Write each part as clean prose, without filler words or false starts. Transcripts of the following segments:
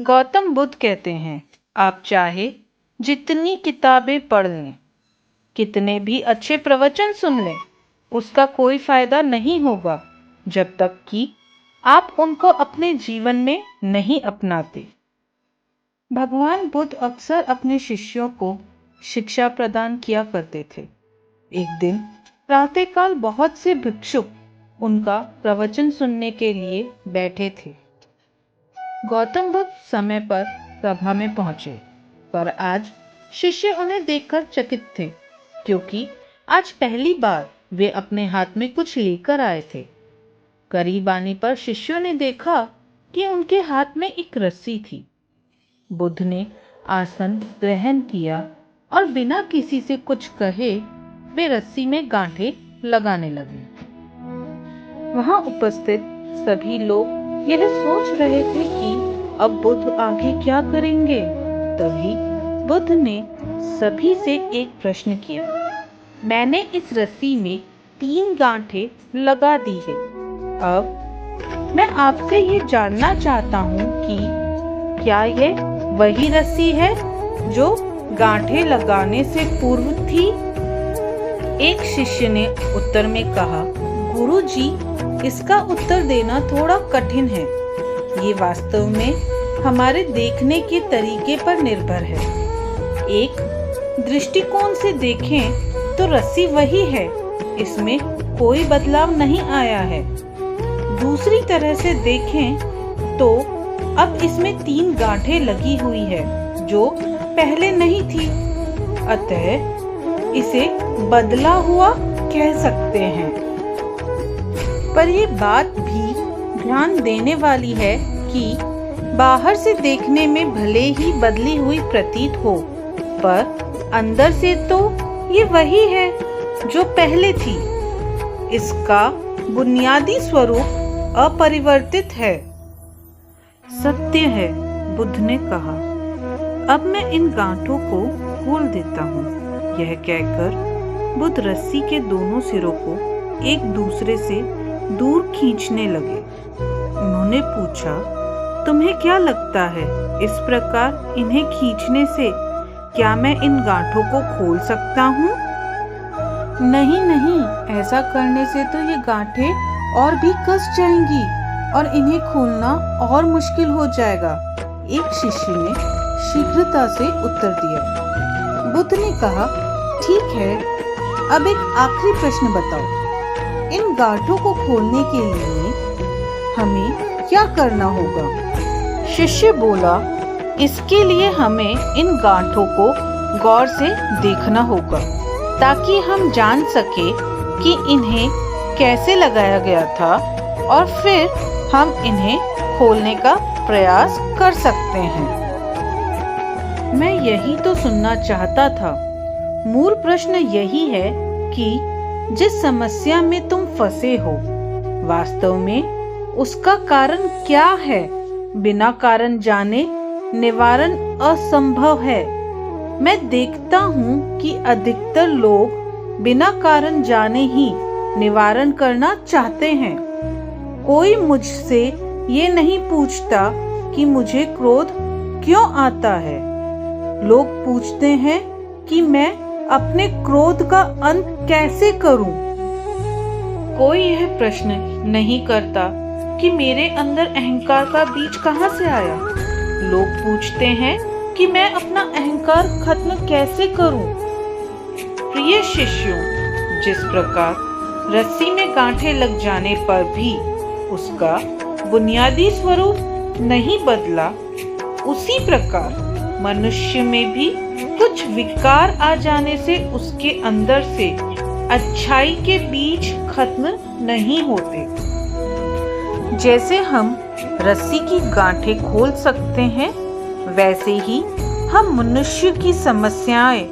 गौतम बुद्ध कहते हैं, आप चाहे जितनी किताबें पढ़ लें, कितने भी अच्छे प्रवचन सुन लें, उसका कोई फायदा नहीं होगा जब तक कि आप उनको अपने जीवन में नहीं अपनाते। भगवान बुद्ध अक्सर अपने शिष्यों को शिक्षा प्रदान किया करते थे। एक दिन प्रातःकाल बहुत से भिक्षुक उनका प्रवचन सुनने के लिए बैठे थे। गौतम बुद्ध समय पर सभा में पहुंचे, पर आज शिष्य उन्हें देखकर चकित थे, क्योंकि आज पहली बार वे अपने हाथ में कुछ लेकर आए थे। करीब आने पर शिष्यों ने देखा कि उनके हाथ में एक रस्सी थी। बुद्ध ने आसन ग्रहण किया और बिना किसी से कुछ कहे वे रस्सी में गांठें लगाने लगे। वहां उपस्थित सभी लोग यह सोच रहे थे कि अब बुद्ध आगे क्या करेंगे। तभी बुद्ध ने सभी से एक प्रश्न किया। मैंने इस रस्सी में 3 गांठें लगा दी है। अब मैं आपसे ये जानना चाहता हूँ कि क्या यह वही रस्सी है जो गांठें लगाने से पूर्व थी? एक शिष्य ने उत्तर में कहा, गुरुजी, इसका उत्तर देना थोड़ा कठिन है। ये वास्तव में हमारे देखने के तरीके पर निर्भर है। एक दृष्टिकोण से देखें तो रस्सी वही है, इसमें कोई बदलाव नहीं आया है। दूसरी तरह से देखें तो अब इसमें 3 गांठें लगी हुई है जो पहले नहीं थी, अतः इसे बदला हुआ कह सकते हैं। पर यह बात भी ध्यान देने वाली है कि बाहर से देखने में भले ही बदली हुई प्रतीत हो, पर अंदर से तो ये वही है जो पहले थी। इसका बुनियादी स्वरूप अपरिवर्तित है। सत्य है, बुद्ध ने कहा। अब मैं इन गांठों को खोल देता हूँ। यह कहकर बुद्ध रस्सी के दोनों सिरों को एक दूसरे से दूर खींचने लगे। उन्होंने पूछा, तुम्हें क्या लगता है, इस प्रकार इन्हें खींचने से क्या मैं इन गांठों को खोल सकता हूँ? नहीं नहीं, ऐसा करने से तो ये गांठें और भी कस जाएंगी और इन्हें खोलना और मुश्किल हो जाएगा, एक शिष्य ने शीघ्रता से उत्तर दिया। बुद्ध ने कहा, ठीक है, अब एक आखिरी प्रश्न बताओ। इन गांठों को खोलने के लिए हमें क्या करना होगा? शिष्य बोला, इसके लिए हमें इन गांठों को गौर से देखना होगा ताकि हम जान सके कि इन्हें कैसे लगाया गया था और फिर हम इन्हें खोलने का प्रयास कर सकते हैं। मैं यही तो सुनना चाहता था। मूल प्रश्न यही है कि जिस समस्या में तुम फंसे हो, वास्तव में उसका कारण क्या है? बिना कारण जाने निवारण असंभव है। मैं देखता हूँ कि अधिकतर लोग बिना कारण जाने ही निवारण करना चाहते हैं। कोई मुझसे ये नहीं पूछता कि मुझे क्रोध क्यों आता है। लोग पूछते हैं कि मैं अपने क्रोध का अंत कैसे करूं। कोई यह प्रश्न नहीं करता कि मेरे अंदर अहंकार का बीज कहां से आया। लोग पूछते हैं कि मैं अपना अहंकार खत्म कैसे करूं। प्रिय शिष्यों, जिस प्रकार रस्सी में गांठें लग जाने पर भी उसका बुनियादी स्वरूप नहीं बदला, उसी प्रकार मनुष्य में भी कुछ विकार आ जाने से उसके अंदर से अच्छाई के बीज खत्म नहीं होते। जैसे हम रस्सी की गांठें खोल सकते हैं, वैसे ही हम मनुष्य की समस्याएं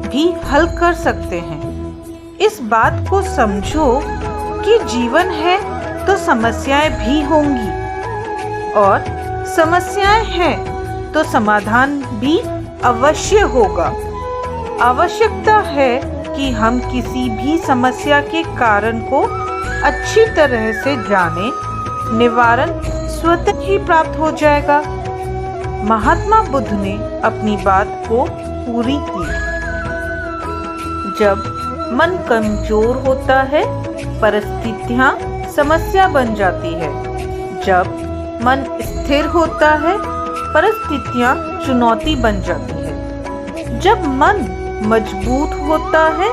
भी हल कर सकते हैं। इस बात को समझो कि जीवन है तो समस्याएं भी होंगी, और समस्याएं हैं तो समाधान भी अवश्य होगा। आवश्यकता है कि हम किसी भी समस्या के कारण को अच्छी तरह से जाने, निवारण स्वतः ही प्राप्त हो जाएगा। महात्मा बुद्ध ने अपनी बात को पूरी की। जब मन कमजोर होता है, परिस्थितियां समस्या बन जाती है। जब मन स्थिर होता है, परिस्थितियां चुनौती बन जाती है। जब मन मजबूत होता है,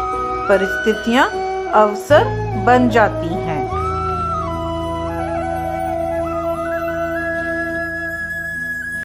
परिस्थितियां अवसर बन जाती हैं।